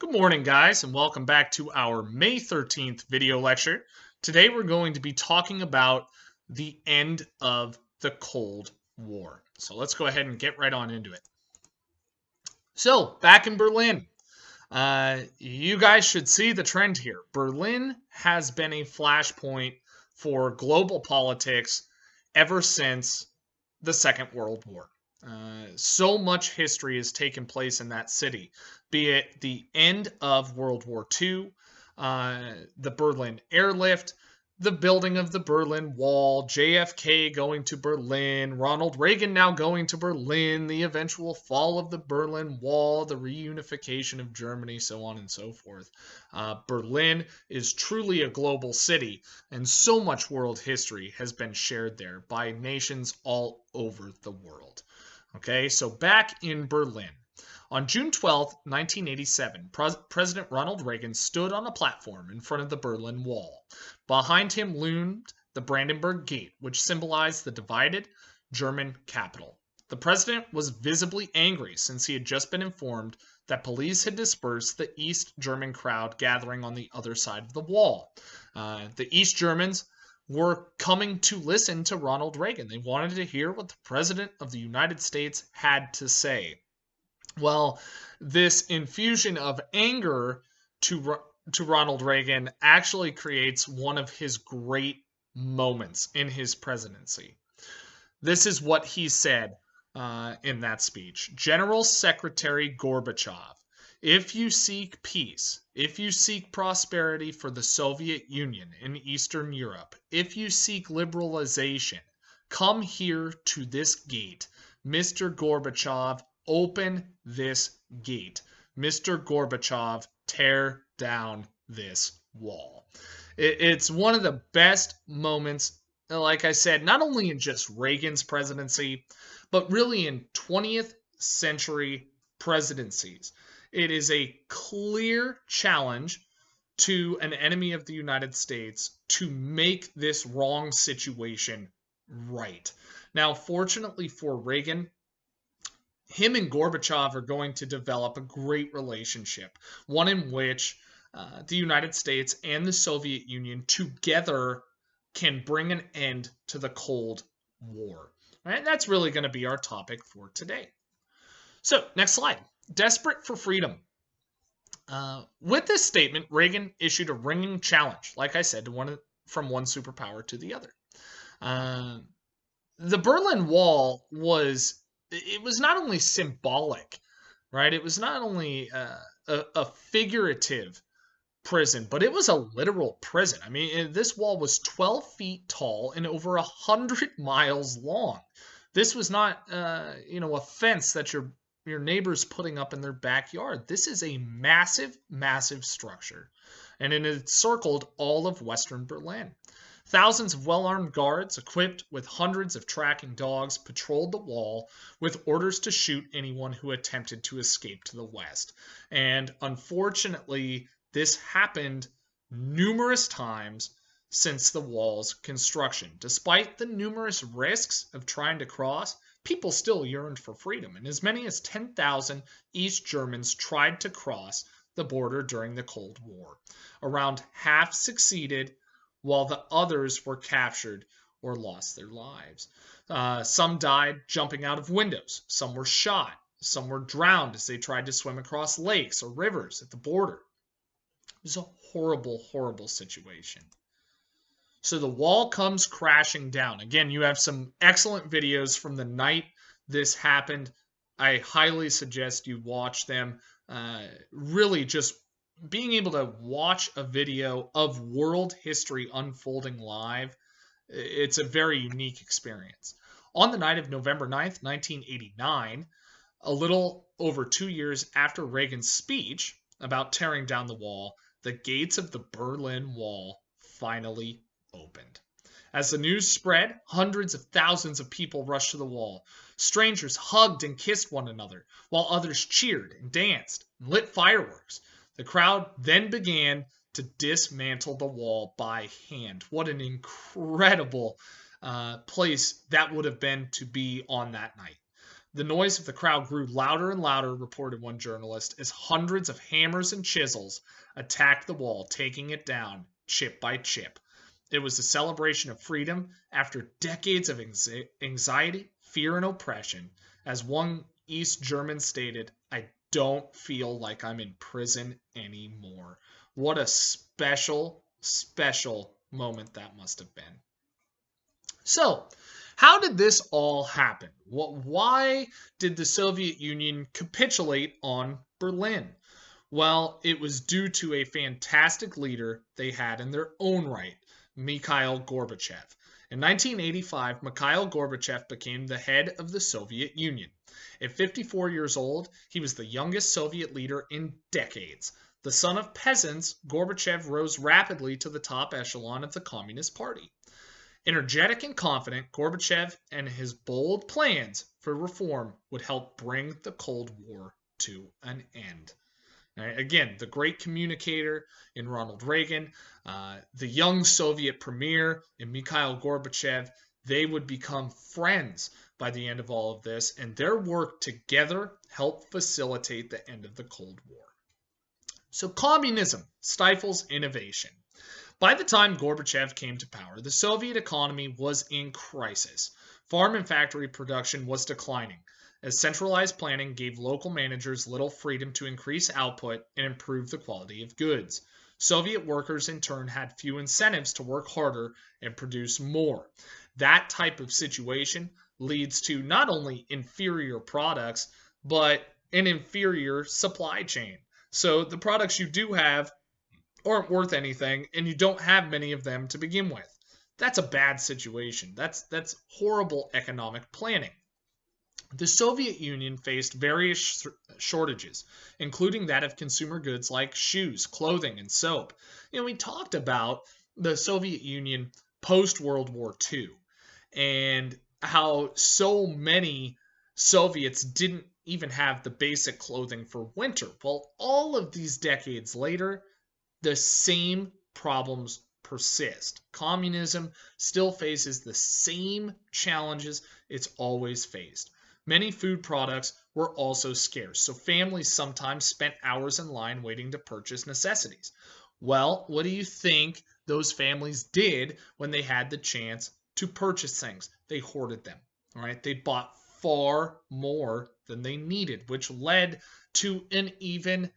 Good morning, guys, and welcome back to our May 13th video lecture. Today we're going to be talking about the end of the Cold War. So let's go ahead and get right on into it. So, back in Berlin, you guys should see the trend here. Berlin has been a flashpoint for global politics ever since the Second World War. So much history has taken place in that city, be it the end of World War II, the Berlin airlift, the building of the Berlin Wall, JFK going to Berlin, Ronald Reagan now going to Berlin, the eventual fall of the Berlin Wall, the reunification of Germany, so on and so forth. Berlin is truly a global city, and so much world history has been shared there by nations all over the world. Okay, so back in Berlin, on June 12, 1987, President Ronald Reagan stood on a platform in front of the Berlin Wall. Behind him loomed the Brandenburg Gate, which symbolized the divided German capital. The president was visibly angry since he had just been informed that police had dispersed the East German crowd gathering on the other side of the wall. The East Germans were coming to listen to Ronald Reagan. They wanted to hear what the President of the United States had to say. Well, this infusion of anger to Ronald Reagan actually creates one of his great moments in his presidency. This is what he said in that speech. General Secretary Gorbachev, if you seek peace, if you seek prosperity for the Soviet Union in Eastern Europe, if you seek liberalization, come here to this gate. Mr. Gorbachev, open this gate. Mr. Gorbachev, tear down this wall. It's one of the best moments, like I said, not only in just Reagan's presidency, but really in 20th century presidencies. It is a clear challenge to an enemy of the United States to make this wrong situation right. Now, fortunately for Reagan, him and Gorbachev are going to develop a great relationship, one in which the United States and the Soviet Union together can bring an end to the Cold War. Right? That's really going to be our topic for today. So, next slide. Desperate for freedom. With this statement, Reagan issued a ringing challenge, like I said, from one superpower to the other. The Berlin Wall was not only symbolic, right? It was not only a figurative prison, but it was a literal prison. I mean, this wall was 12 feet tall and over 100 miles long. This was not, a fence that your neighbor's putting up in their backyard. This is a massive, massive structure, and it encircled all of Western Berlin. Thousands of well-armed guards, equipped with hundreds of tracking dogs, patrolled the wall with orders to shoot anyone who attempted to escape to the west. And unfortunately, this happened numerous times since the wall's construction. Despite the numerous risks of trying to cross, people still yearned for freedom, and as many as 10,000 East Germans tried to cross the border during the Cold War. Around half succeeded, while the others were captured or lost their lives. Some died jumping out of windows. Some were shot. Some were drowned as they tried to swim across lakes or rivers at the border. It was a horrible, horrible situation. So the wall comes crashing down. Again, you have some excellent videos from the night this happened. I highly suggest you watch them. Really just being able to watch a video of world history unfolding live, it's a very unique experience. On the night of November 9th, 1989, a little over 2 years after Reagan's speech about tearing down the wall, the gates of the Berlin Wall finally opened. As the news spread, hundreds of thousands of people rushed to the wall. Strangers hugged and kissed one another, while others cheered and danced and lit fireworks. The crowd then began to dismantle the wall by hand. What an incredible place that would have been to be on that night. The noise of the crowd grew louder and louder, reported one journalist, as hundreds of hammers and chisels attacked the wall, taking it down chip by chip. It was a celebration of freedom after decades of anxiety, fear, and oppression. As one East German stated, "I don't feel like I'm in prison anymore." What a special, special moment that must have been. So, how did this all happen? Why did the Soviet Union capitulate on Berlin? Well, it was due to a fantastic leader they had in their own right, Mikhail Gorbachev. In 1985, Mikhail Gorbachev became the head of the Soviet Union. At 54 years old, he was the youngest Soviet leader in decades. The son of peasants, Gorbachev rose rapidly to the top echelon of the Communist Party. Energetic and confident, Gorbachev and his bold plans for reform would help bring the Cold War to an end. Right, again, the great communicator in Ronald Reagan, the young Soviet premier in Mikhail Gorbachev, they would become friends by the end of all of this, and their work together helped facilitate the end of the Cold War. So communism stifles innovation. By the time Gorbachev came to power, the Soviet economy was in crisis. Farm and factory production was declining, as centralized planning gave local managers little freedom to increase output and improve the quality of goods. Soviet workers, in turn, had few incentives to work harder and produce more. That type of situation leads to not only inferior products, but an inferior supply chain. So the products you do have aren't worth anything, and you don't have many of them to begin with. That's a bad situation. That's horrible economic planning. The Soviet Union faced various shortages, including that of consumer goods like shoes, clothing, and soap. We talked about the Soviet Union post-World War II and how so many Soviets didn't even have the basic clothing for winter. Well, all of these decades later, the same problems persist. Communism still faces the same challenges it's always faced. Many food products were also scarce, so families sometimes spent hours in line waiting to purchase necessities. Well, what do you think those families did when they had the chance to purchase things? They hoarded them. All right, they bought far more than they needed, which led to an even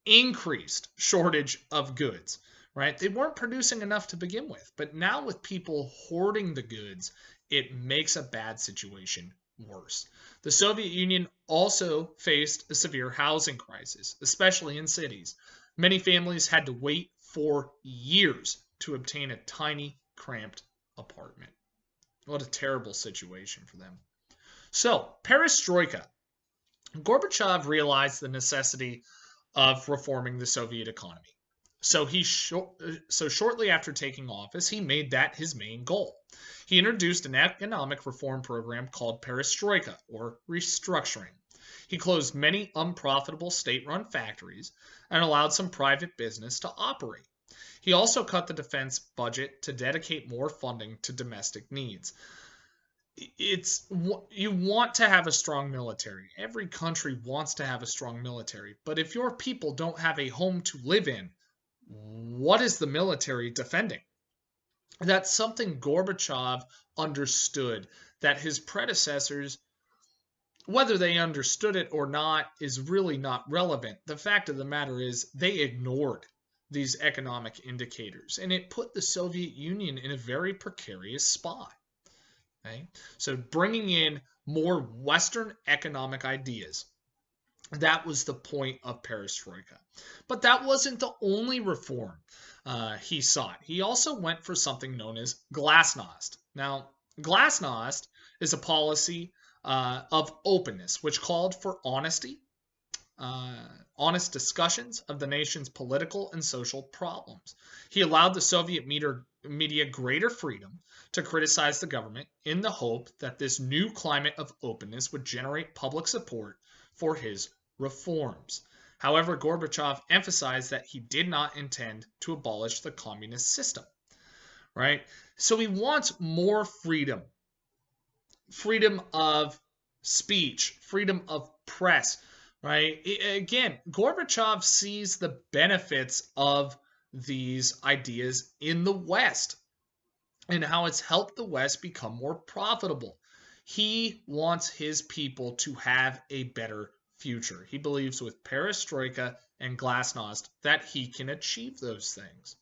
increased shortage of goods, right? They weren't producing enough to begin with, but now with people hoarding the goods, it makes a bad situation worse. The Soviet Union also faced a severe housing crisis, especially in cities. Many families had to wait for years to obtain a tiny, cramped apartment. What a terrible situation for them. So, perestroika. Gorbachev realized the necessity of reforming the Soviet economy. So shortly after taking office, he made that his main goal. He introduced an economic reform program called perestroika, or restructuring. He closed many unprofitable state-run factories and allowed some private business to operate. He also cut the defense budget to dedicate more funding to domestic needs. You want to have a strong military. Every country wants to have a strong military. But if your people don't have a home to live in, what is the military defending? That's something Gorbachev understood, that his predecessors, whether they understood it or not, is really not relevant. The fact of the matter is they ignored these economic indicators, and it put the Soviet Union in a very precarious spot. Okay? So bringing in more Western economic ideas, that was the point of perestroika. But that wasn't the only reform he sought. He also went for something known as glasnost. Now, glasnost is a policy of openness, which called for honesty, honest discussions of the nation's political and social problems. He allowed the Soviet media greater freedom to criticize the government in the hope that this new climate of openness would generate public support for his reforms. However, Gorbachev emphasized that he did not intend to abolish the communist system, right? So he wants more freedom. Freedom of speech, freedom of press, right? Again, Gorbachev sees the benefits of these ideas in the West and how it's helped the West become more profitable. He wants his people to have a better future. He believes with perestroika and glasnost that he can achieve those things.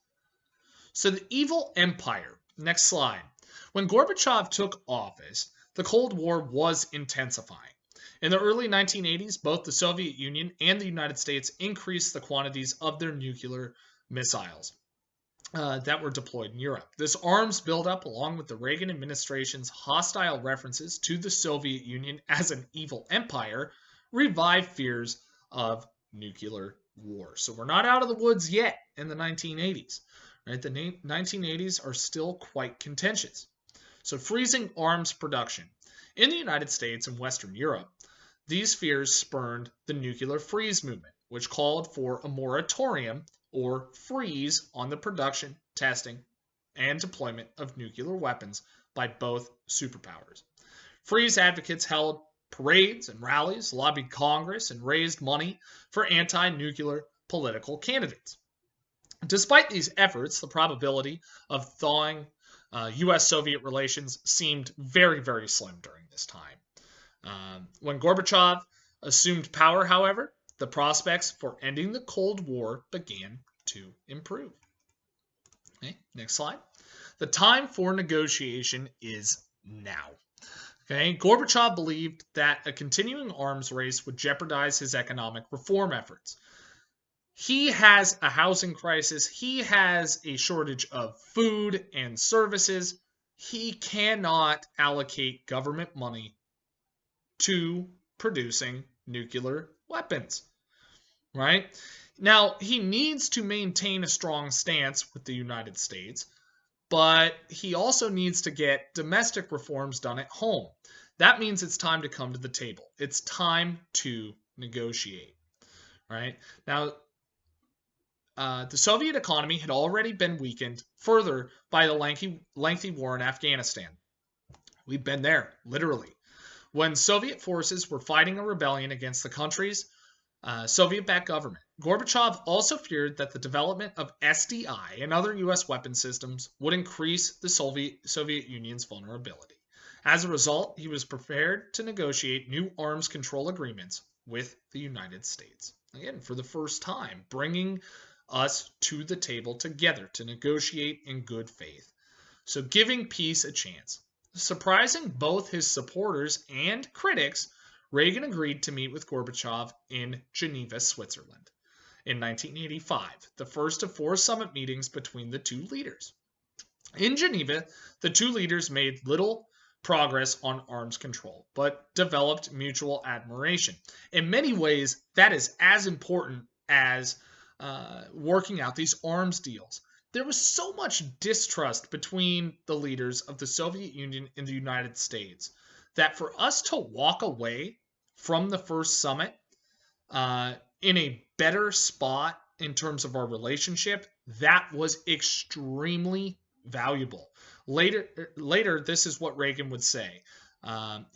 So the evil empire, next slide. When Gorbachev took office, the Cold War was intensifying. In the early 1980s, both the Soviet Union and the United States increased the quantities of their nuclear missiles that were deployed in Europe. This arms buildup, along with the Reagan administration's hostile references to the Soviet Union as an evil empire, revived fears of nuclear war. So we're not out of the woods yet in the 1980s. Right? The 1980s are still quite contentious. So freezing arms production. In the United States and Western Europe, these fears spurned the nuclear freeze movement, which called for a moratorium or freeze on the production, testing, and deployment of nuclear weapons by both superpowers. Freeze advocates held parades and rallies, lobbied Congress, and raised money for anti-nuclear political candidates. Despite these efforts, the probability of thawing U.S.-Soviet relations seemed very, very slim during this time. When Gorbachev assumed power, however, the prospects for ending the Cold War began to improve. Okay, next slide. The time for negotiation is now. Okay, Gorbachev believed that a continuing arms race would jeopardize his economic reform efforts. He has a housing crisis. He has a shortage of food and services. He cannot allocate government money to producing nuclear weapons, right? Now, he needs to maintain a strong stance with the United States, but he also needs to get domestic reforms done at home. That means it's time to come to the table. It's time to negotiate, right? Now, the Soviet economy had already been weakened further by the lengthy war in Afghanistan. We've been there, literally. When Soviet forces were fighting a rebellion against the country's Soviet-backed government, Gorbachev also feared that the development of SDI and other U.S. weapon systems would increase the Soviet Union's vulnerability. As a result, he was prepared to negotiate new arms control agreements with the United States. Again, for the first time, bringing us to the table together to negotiate in good faith. So giving peace a chance. Surprising both his supporters and critics, Reagan agreed to meet with Gorbachev in Geneva, Switzerland in 1985, the first of 4 summit meetings between the two leaders. In Geneva, the two leaders made little progress on arms control, but developed mutual admiration. In many ways, that is as important as working out these arms deals. There was so much distrust between the leaders of the Soviet Union and the United States that for us to walk away from the first summit in a better spot in terms of our relationship, that was extremely valuable. Later, this is what Reagan would say.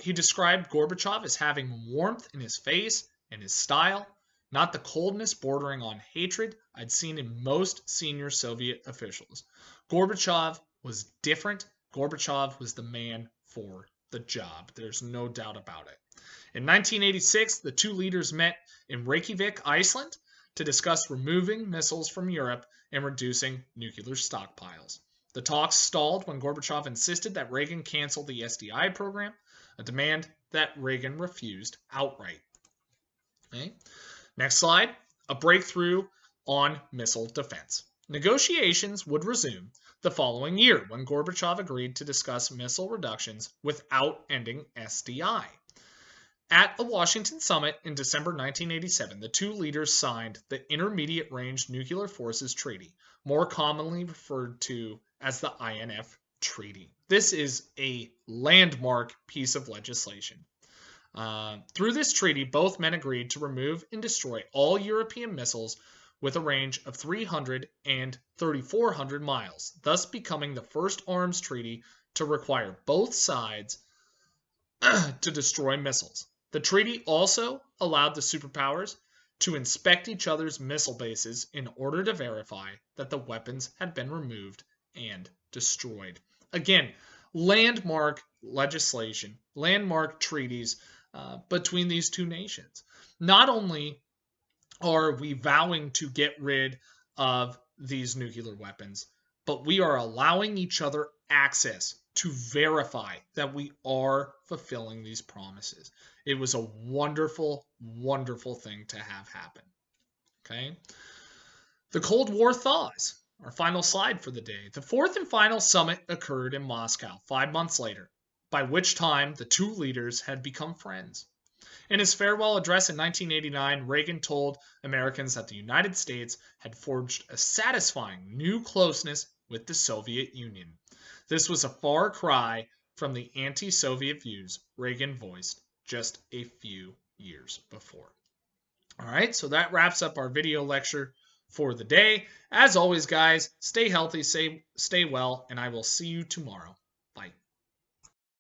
He described Gorbachev as having warmth in his face and his style, not the coldness bordering on hatred I'd seen in most senior Soviet officials. Gorbachev was different. Gorbachev was the man for the job. There's no doubt about it. In 1986, the two leaders met in Reykjavik, Iceland, to discuss removing missiles from Europe and reducing nuclear stockpiles. The talks stalled when Gorbachev insisted that Reagan cancel the SDI program, a demand that Reagan refused outright. Okay. Next slide, a breakthrough on missile defense. Negotiations would resume the following year when Gorbachev agreed to discuss missile reductions without ending SDI. At a Washington summit in December 1987, the two leaders signed the Intermediate Range Nuclear Forces Treaty, more commonly referred to as the INF Treaty. This is a landmark piece of legislation. Through this treaty, both men agreed to remove and destroy all European missiles with a range of 300 and 3,400 miles, thus becoming the first arms treaty to require both sides to destroy missiles. The treaty also allowed the superpowers to inspect each other's missile bases in order to verify that the weapons had been removed and destroyed. Again, landmark legislation, landmark treaties between these two nations. Not only are we vowing to get rid of these nuclear weapons, but we are allowing each other access to verify that we are fulfilling these promises. It was a wonderful, wonderful thing to have happen. Okay. The Cold War thaws. Our final slide for the day. The fourth and final summit occurred in Moscow 5 months later, by which time the two leaders had become friends. In his farewell address in 1989, Reagan told Americans that the United States had forged a satisfying new closeness with the Soviet Union. This was a far cry from the anti-Soviet views Reagan voiced just a few years before. All right, so that wraps up our video lecture for the day. As always, guys, stay healthy, stay well, and I will see you tomorrow. Bye.